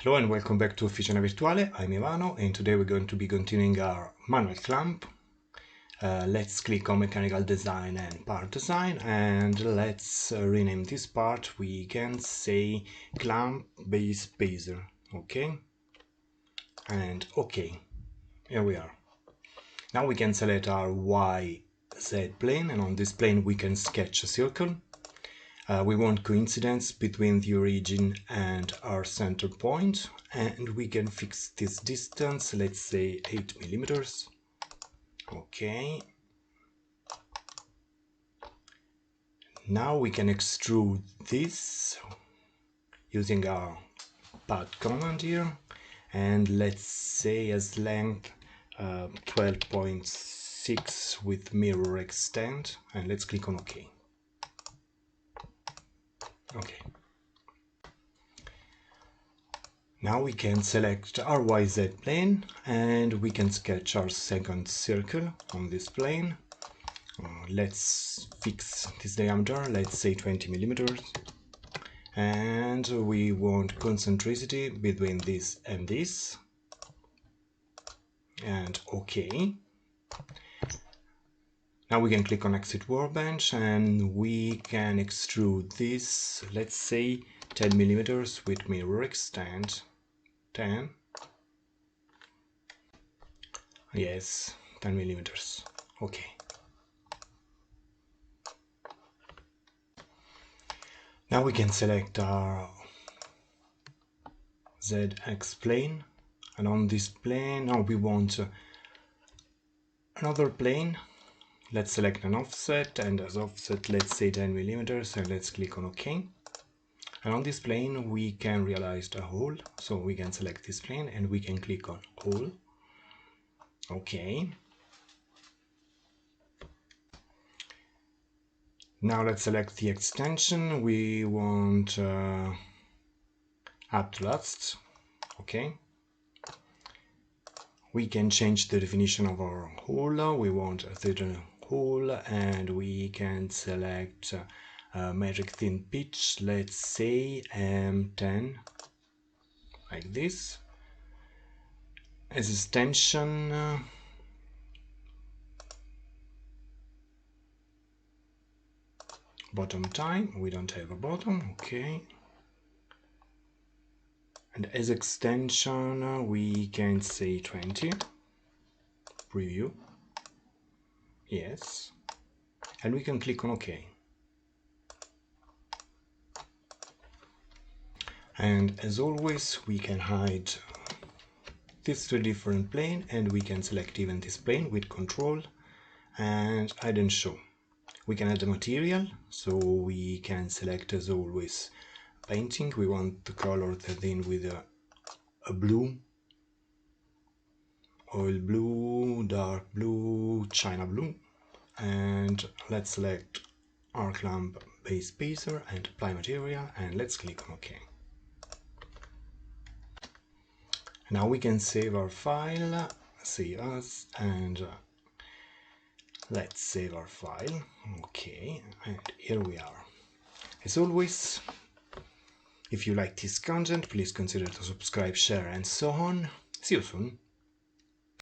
Hello and welcome back to Officina Virtuale. I'm Ivano and today we're going to be continuing our manual clamp. Let's click on mechanical design and part design and let's rename this part. We can say clamp base spacer. Okay, and okay, here we are. Now we can select our YZ plane, and on this plane we can sketch a circle. We want coincidence between the origin and our center point, and we can fix this distance, let's say 8 millimeters. Okay. Now we can extrude this using our pad command here, and let's say as length 12.6 with mirror extent, and let's click on OK. Okay. Now we can select our YZ plane and we can sketch our second circle on this plane. Let's fix this diameter, let's say 20 millimeters. And we want concentricity between this and this. And OK. Now we can click on Exit Workbench and we can extrude this, let's say 10 millimeters with mirror extent. 10. Yes, 10 millimeters. Okay. Now we can select our ZX plane, and on this plane now we want another plane. Let's select an offset, and as offset let's say 10 millimeters, and let's click on OK. And on this plane we can realize a hole, so we can select this plane and we can click on hole. Okay. Now let's select the extension. We want up to last. Okay. We can change the definition of our hole. We want a certain hole, and we can select metric thin pitch, let's say M10, like this. As extension, bottom time, we don't have a bottom, okay. And as extension, we can say 20, preview, yes, and we can click on OK. And as always, we can hide these two different planes, and we can select even this plane with Control and hide and show. We can add a material, so we can select as always painting. We want the color that in with a blue, oil blue, dark blue, china blue, and let's select our clamp base spacer and apply material, and let's click on OK. Now we can save our file, save as, and let's save our file. Okay, and here we are. As always, if you like this content, please consider to subscribe, share and so on. See you soon.